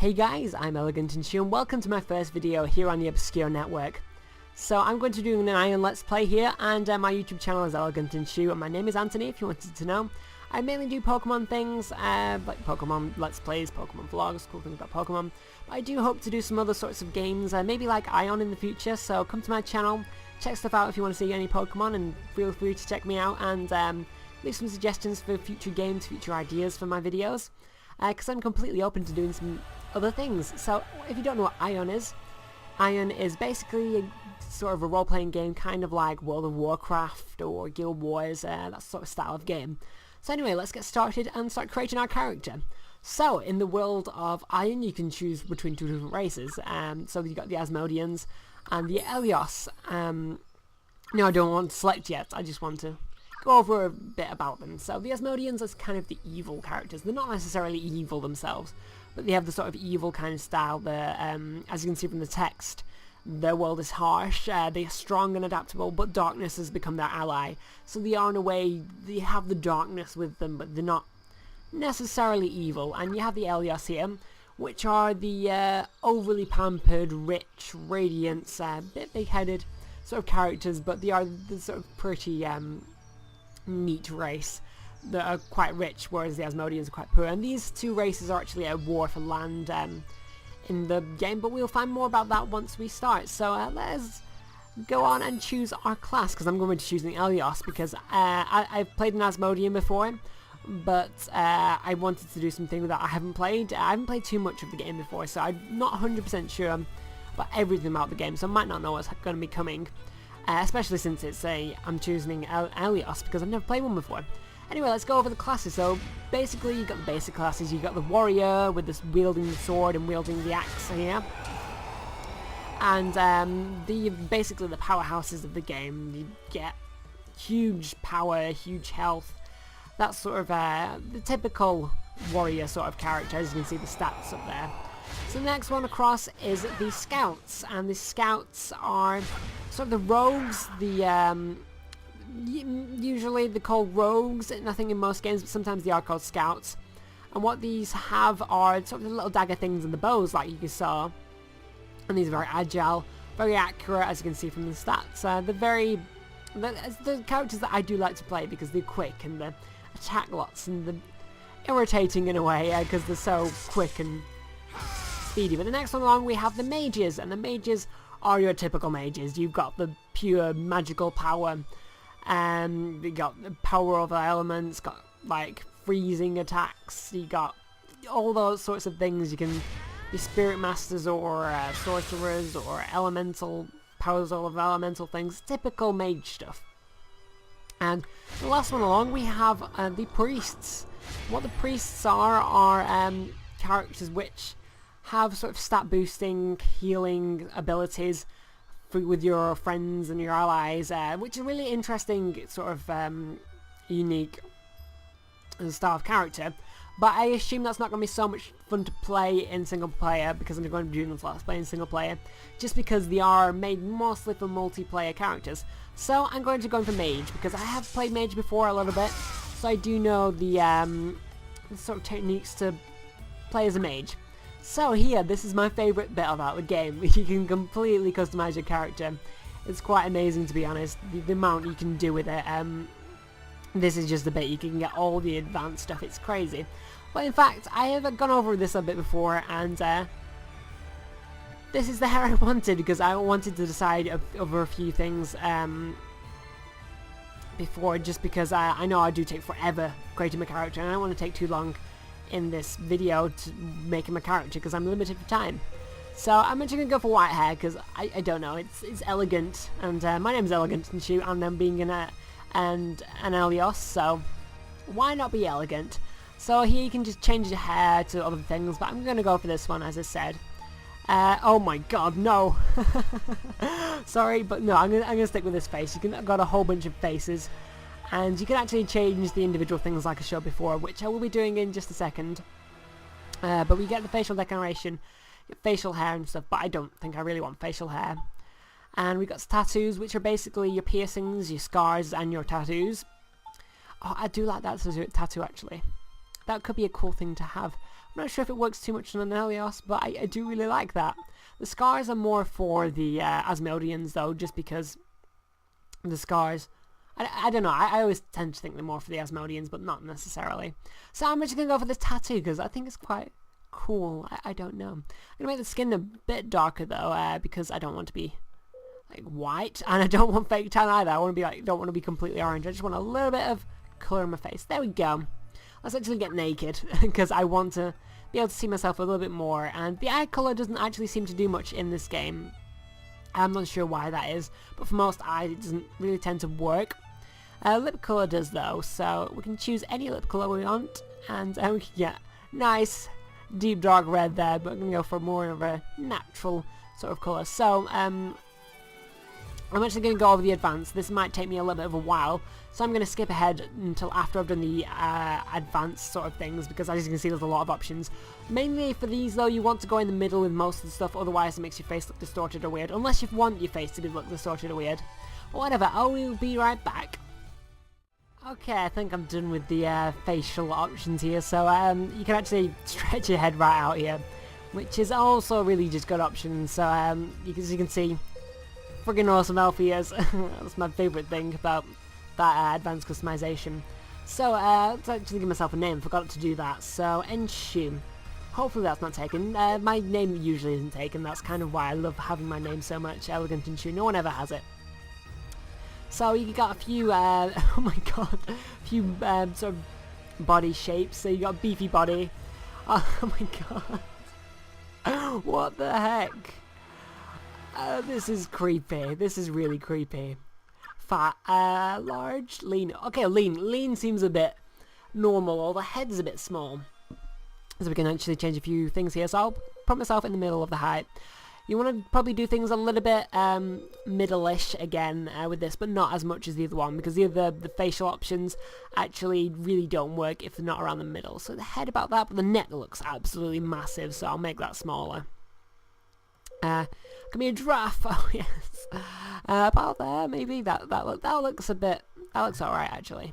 Hey guys, I'm Elegant and Shoe and welcome to my first video here on the Obscure Network. So I'm going to do an Aion Let's Play here, and my YouTube channel is Elegant and Shoe, and my name is Anthony if you wanted to know. I mainly do Pokemon things, like Pokemon Let's Plays, Pokemon Vlogs, cool things about Pokemon. But I do hope to do some other sorts of games, maybe like Aion in the future, so come to my channel, check stuff out if you want to see any Pokemon, and feel free to check me out and leave some suggestions for future games, future ideas for my videos. Because I'm completely open to doing some other things. So if you don't know what Aion is basically a sort of a role-playing game, kind of like World of Warcraft or Guild Wars, that sort of style of game. So anyway, let's get started and start creating our character. So in the world of Aion, you can choose between two different races. So you've got the Asmodeans and the Elios. No, I don't want to select yet. I just want to go over a bit about them. So the Asmodeans are kind of the evil characters. They're not necessarily evil themselves, but they have the sort of evil kind of style. As you can see from the text, their world is harsh, they are strong and adaptable, but darkness has become their ally. So they are, in a way, they have the darkness with them, but they're not necessarily evil. And you have the Elios here, which are the overly pampered, rich, radiant, bit big-headed sort of characters, but they are the sort of pretty neat race that are quite rich, whereas the Asmodeans are quite poor. And these two races are actually at war for land in the game, but we'll find more about that once we start. So let's go on and choose our class, because I'm going to choose an Elios, because I've played an Asmodean before, but I wanted to do something that I haven't played. I haven't played too much of the game before, so I'm not 100% sure about everything about the game, so I might not know what's going to be coming. Especially since it's I'm choosing Elios, because I've never played one before. Anyway, let's go over the classes. So basically, you've got the basic classes. You've got the warrior with this wielding the sword and wielding the axe here, and basically the powerhouses of the game. You get huge power, huge health. That's sort of the typical warrior sort of character. As you can see, the stats up there. So the next one across is the scouts, and the scouts are sort of the rogues. Usually they're called rogues, I think in most games, but sometimes they are called scouts. And what these have are sort of the little dagger things and the bows, like you saw. And these are very agile, very accurate, as you can see from the stats. The characters that I do like to play, because they're quick and they attack lots, and they're irritating in a way, because they're so quick and speedy. But the next one along, we have the mages, and the mages are your typical mages. You've got the pure magical power, and you got the power of the elements, got like freezing attacks, you got all those sorts of things. You can be spirit masters or sorcerers or elemental powers, all of elemental things, typical mage stuff. And the last one along, we have the priests. What the priests are characters which have sort of stat boosting, healing abilities with your friends and your allies, which is a really interesting sort of unique style of character. But I assume that's not going to be so much fun to play in single player, because I'm going to be doing this Let's Play in single player, just because they are made mostly for multiplayer characters. So I'm going to go for mage, because I have played mage before a little bit, so I do know the sort of techniques to play as a mage. So here, this is my favourite bit about the game. You can completely customise your character. It's quite amazing, to be honest, the amount you can do with it. This is just a bit, you can get all the advanced stuff, it's crazy. But in fact, I have gone over this a bit before, and this is the hair I wanted, because I wanted to decide over a few things before, just because I know I do take forever creating my character, and I don't want to take too long in this video to make him a character, because I'm limited for time. So I'm actually going to go for white hair, because I don't know, it's elegant, and my name's Elegant and Shoot, and I'm being an Elios, so why not be elegant? So here you can just change your hair to other things, but I'm going to go for this one, as I said. Oh my god, no! Sorry, but no, I'm gonna stick with this face. You can got a whole bunch of faces, and you can actually change the individual things like I showed before, which I will be doing in just a second. But we get the facial decoration, facial hair and stuff, but I don't think I really want facial hair. And we got tattoos, which are basically your piercings, your scars, and your tattoos. Oh, I do like that tattoo actually. that could be a cool thing to have. I'm not sure if it works too much on an Helios, but I do really like that. The scars are more for the Asmodeans though, just because the scars, I don't know, I always tend to think they're more for the Asmodeans, but not necessarily. So I'm just going to go for this tattoo, because I think it's quite cool. I don't know. I'm going to make the skin a bit darker though, because I don't want to be like white, and I don't want fake tan either. I want to be like, don't want to be completely orange. I just want a little bit of colour in my face. There we go. Let's actually get naked, because I want to be able to see myself a little bit more, and the eye colour doesn't actually seem to do much in this game. I'm not sure why that is, but for most eyes it doesn't really tend to work. Lip colour does though, so we can choose any lip colour we want, and we can get nice deep dark red there, but I'm going to go for more of a natural sort of colour. So I'm actually going to go over the advanced. This might take me a little bit of a while, so I'm going to skip ahead until after I've done the advanced sort of things, because as you can see there's a lot of options. Mainly for these though, you want to go in the middle with most of the stuff, otherwise it makes your face look distorted or weird, unless you want your face to look distorted or weird. But whatever, I will be right back. Okay, I think I'm done with the facial options here, so you can actually stretch your head right out here, which is also a really just good option. So as you can see, friggin' awesome elf ears. That's my favourite thing about that advanced customization. So let's actually give myself a name. Forgot to do that. So Enshu. Hopefully that's not taken. My name usually isn't taken. That's kind of why I love having my name so much. Elegant Enshu. No one ever has it. So you got a few. Oh my god, a few sort of body shapes. So you got a beefy body. Oh my god. What the heck? This is creepy. This is really creepy. Fat, large, lean. Okay, lean. Lean seems a bit normal, or the head's a bit small. So we can actually change a few things here. So I'll put myself in the middle of the height. You want to probably do things a little bit middle-ish again with this, but not as much as the other one, because the facial options actually really don't work if they're not around the middle. So the head about that, but the neck looks absolutely massive, so I'll make that smaller. Give me a giraffe. Oh yes, about there maybe. That looks a bit. That looks alright actually.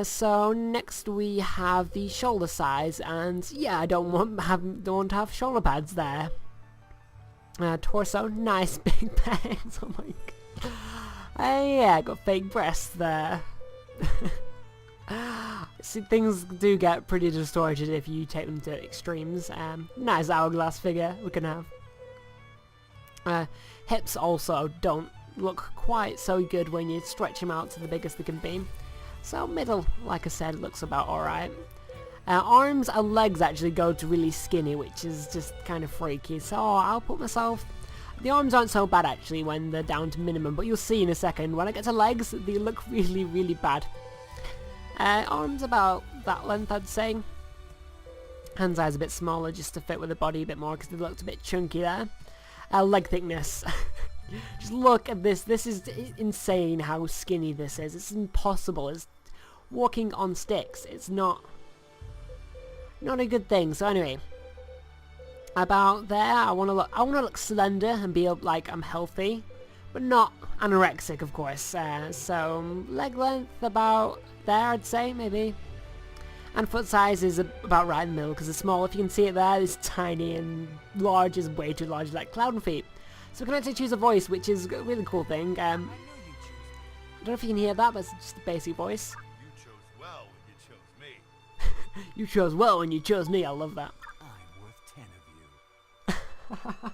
So next we have the shoulder size, and yeah, I don't want to have shoulder pads there. Torso, nice big pecs. Oh my god. Yeah, got fake breasts there. See, things do get pretty distorted if you take them to extremes. Nice hourglass figure we can have. Hips also don't look quite so good when you stretch them out to the biggest they can be. So middle, like I said, looks about alright. Arms and legs actually go to really skinny, which is just kind of freaky. So I'll put myself... The arms aren't so bad actually when they're down to minimum, but you'll see in a second. When I get to legs, they look really, really bad. Arms about that length, I'd say. Hand size a bit smaller just to fit with the body a bit more because they looked a bit chunky there. Leg thickness. Just look at this. This is insane how skinny this is. It's impossible. It's walking on sticks. It's not a good thing. So anyway, about there, I want to look slender and be like I'm healthy, but not anorexic, of course. So leg length about there, I'd say maybe. And foot size is about right in the middle because it's small. If you can see it there, it's tiny, and large is way too large, like clown feet. So we can actually choose a voice, which is a really cool thing. I don't know if you can hear that, but it's just a basic voice. You chose well when you chose me. You chose well when you chose me. I love that. I'm worth 10 of you.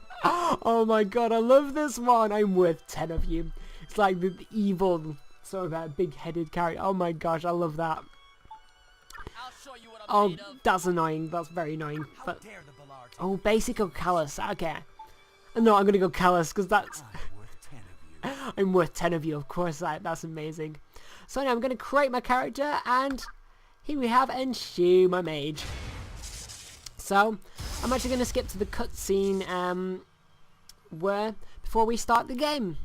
Oh my god, I love this one. I'm worth 10 of you. It's like the evil sort of big-headed character. Oh my gosh, I love that. I'll show you what I'm made of. That's annoying. That's very annoying. How But dare the Ballard oh, basic or callous. Okay. No, I'm gonna go callous because that's. I'm worth 10 of you. I'm worth 10 of you, of course. That's amazing. So now I'm gonna create my character, and here we have Enshu, my mage. So I'm actually gonna skip to the cutscene where before we start the game.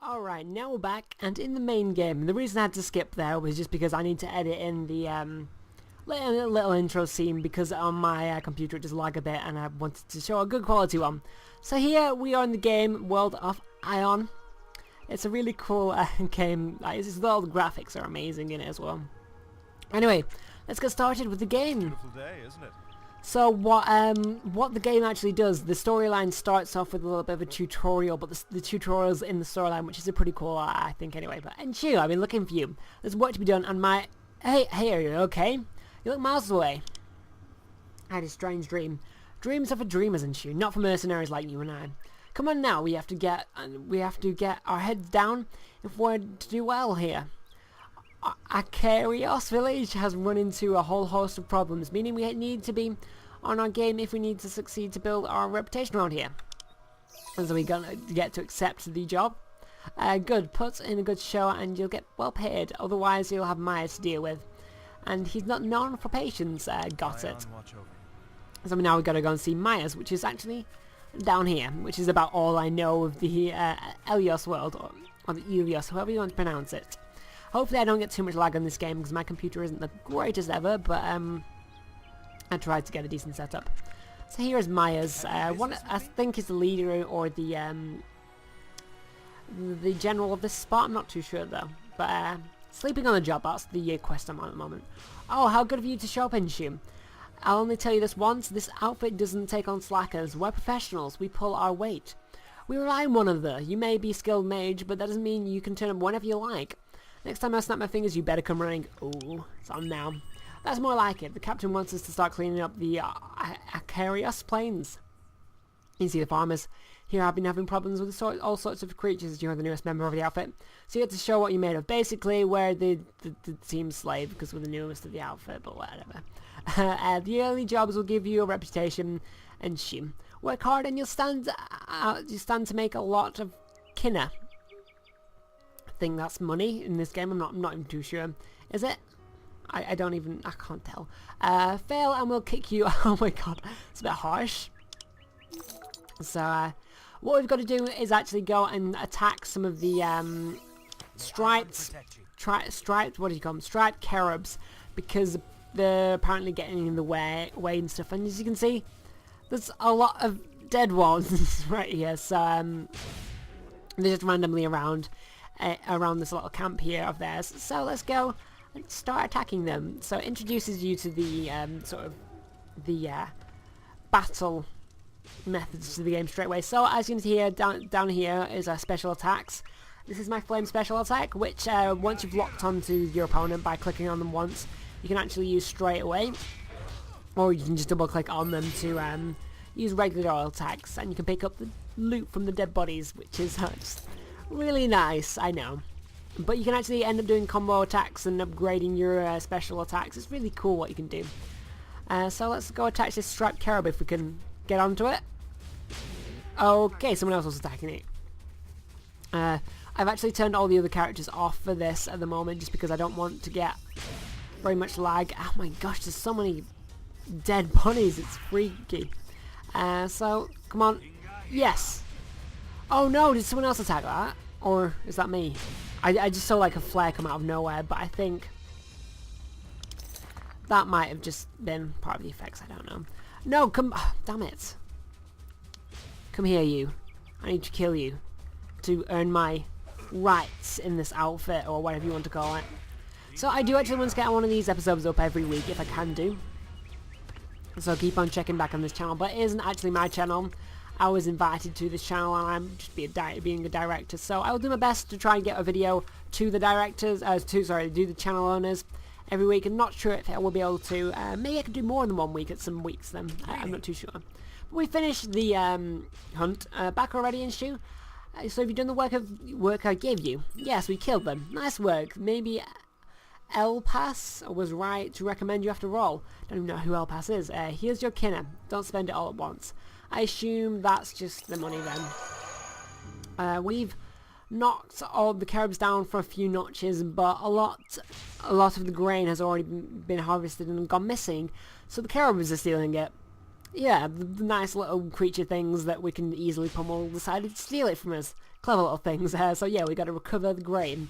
Alright, now we're back, and in the main game. The reason I had to skip there was just because I need to edit in the little intro scene, because on my computer it just lag a bit, and I wanted to show a good quality one. So here we are in the game world of Aion. It's a really cool game. All the graphics are amazing in it as well. Anyway, let's get started with the game. Beautiful day, isn't it? So what the game actually does, the storyline starts off with a little bit of a tutorial, but the tutorial's in the storyline, which is a pretty cool, I think, anyway. But and you, I've been looking for you. There's work to be done, and my hey, are you okay? You look miles away. I had a strange dream. Dreams are for dreamers, and you, not for mercenaries like you and I. Come on now, we have to get our heads down if we're to do well here. Acarios village has run into a whole host of problems, meaning we need to be on our game if we need to succeed to build our reputation around here. So we're gonna get to accept the job. Good, put in a good show and you'll get well paid, otherwise you'll have Myers to deal with. And he's not known for patience, got it. So now we've got to go and see Myers, which is actually down here, which is about all I know of the Elios world, or the Elios, however you want to pronounce it. Hopefully I don't get too much lag on this game because my computer isn't the greatest ever, but I tried to get a decent setup. So here is Myers, one I think is the leader or the general of this spot. I'm not too sure though, but sleeping on the job, that's the quest I'm on at the moment. Oh, how good of you to show up in Shum. I'll only tell you this once, this outfit doesn't take on slackers. We're professionals, we pull our weight. We rely on one another. You may be a skilled mage, but that doesn't mean you can turn up whenever you like. Next time I snap my fingers, you better come running. Ooh, it's on now. That's more like it. The captain wants us to start cleaning up the Acarios plains. You see the farmers. Here I've been having problems with all sorts of creatures. You're the newest member of the outfit, so you get to show what you're made of. Basically, we're the team slave because we're the newest of the outfit, but whatever. The early jobs will give you a reputation and shim. Work hard and you'll stand to make a lot of kinna. I think that's money in this game. I'm not even too sure. Is it? I can't tell. Fail and we'll kick you. Oh my god, it's a bit harsh. So what we've got to do is actually go and attack some of the striped, what do you call them? Striped caribs, because they're apparently getting in the way and stuff. And as you can see, there's a lot of dead ones right here. So they're just randomly around this little camp here of theirs. So let's go and start attacking them. So it introduces you to the sort of the battle methods to the game straight away. So as you can see here, down here is our special attacks. This is my flame special attack, which once you've locked onto your opponent by clicking on them once, you can actually use straight away, or you can just double click on them to use regular oil attacks, and you can pick up the loot from the dead bodies, which is just really nice, I know. But you can actually end up doing combo attacks and upgrading your special attacks. It's really cool what you can do. So let's go attach this striped carib if we can get onto it. Okay, someone else was attacking it. I've actually turned all the other characters off for this at the moment just because I don't want to get very much lag. Oh my gosh, there's so many dead bodies, it's freaky. So, come on. Yes! Oh no, did someone else attack that? Or is that me? I just saw like a flare come out of nowhere, but I think that might have just been part of the effects, I don't know. No, come... damn it. Come here, you. I need to kill you to earn my rights in this outfit, or whatever you want to call it. So I do actually want to get one of these episodes up every week, if I can do. So keep on checking back on this channel, but it isn't actually my channel. I was invited to this channel and I'm just being a director, so I will do my best to try and get a video to the directors, do the channel owners every week. I'm not sure if I will be able to. Maybe I could do more than 1 week at some weeks then. I'm not too sure. But we finished the hunt. Back already in Shu. So have you done the work I gave you? Yes, we killed them. Nice work. Maybe El Pass was right to recommend you after all. Don't even know who El Pass is. Here's your kinna. Don't spend it all at once. I assume that's just the money then. We've knocked all the caribs down for a few notches, but a lot of the grain has already been harvested and gone missing, so the caribs are stealing it. Yeah, the nice little creature things that we can easily pummel decided to steal it from us. Clever little things. So yeah, we got to recover the grain.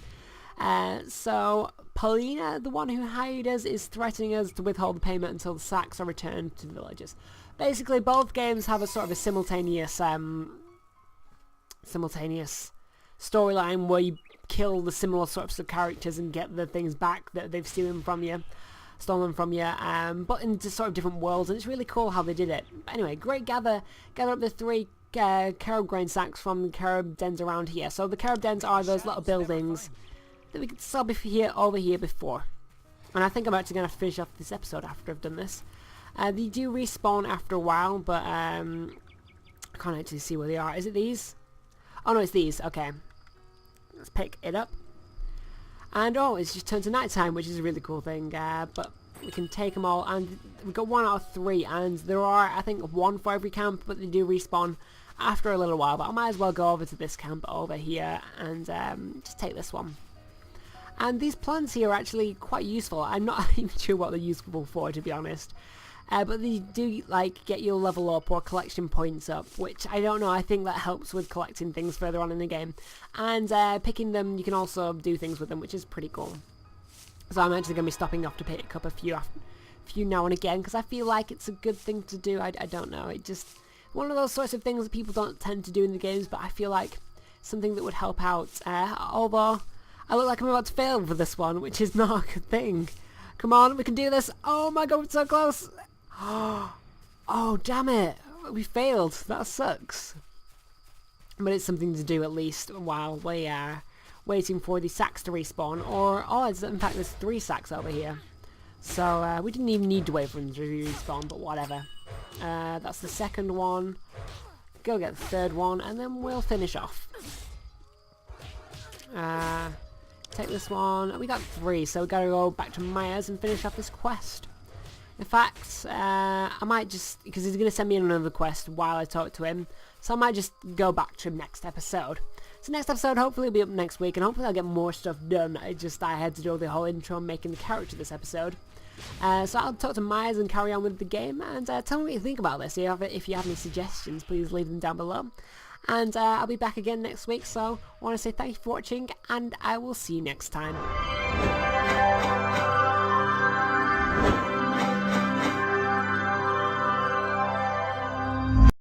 So Paulina, the one who hired us, is threatening us to withhold the payment until the sacks are returned to the villagers. basically both games have a sort of a simultaneous storyline where you kill the similar sorts of characters and get the things back that they've stolen from you, but in just sort of different worlds, and it's really cool how they did it. But anyway, great. Gather up the 3 carob grain sacks from the carob dens around here. So the carob dens are those little buildings that we saw over here before. And I think I'm actually going to finish off this episode after I've done this. They do respawn after a while, but I can't actually see where they are. Is it these? Oh no, it's these. Okay. Let's pick it up. And oh, it's just turned to night time, which is a really cool thing. But we can take them all, and we've got 1 out of 3, and there are, I think, 1 for every camp, but they do respawn after a little while. But I might as well go over to this camp over here and just take this one. And these plants here are actually quite useful. I'm not even sure what they're useful for, to be honest. But they do like get your level up or collection points up, which I don't know, I think that helps with collecting things further on in the game. And picking them, you can also do things with them, which is pretty cool. So I'm actually going to be stopping off to pick up a few now and again, because I feel like it's a good thing to do. I don't know, it just one of those sorts of things that people don't tend to do in the games, but I feel like something that would help out. Although I look like I'm about to fail for this one, which is not a good thing. Come on, we can do this. Oh my god, we're so close. Oh damn it, we failed. That sucks. But it's something to do at least while we are waiting for the sacks to respawn. Or in fact there's 3 sacks over here. So we didn't even need to wait for them to respawn, but whatever. That's the second one. Go get the third one, and then we'll finish off. Take this one. We got 3, so we gotta go back to Myers and finish off this quest. In fact, I might just, because he's going to send me another quest while I talk to him, so I might just go back to him next episode. So next episode hopefully will be up next week, and hopefully I'll get more stuff done. I had to do the whole intro and making the character this episode. So I'll talk to Myers and carry on with the game, and tell me what you think about this. If you have any suggestions, please leave them down below. And I'll be back again next week, so I want to say thank you for watching, and I will see you next time.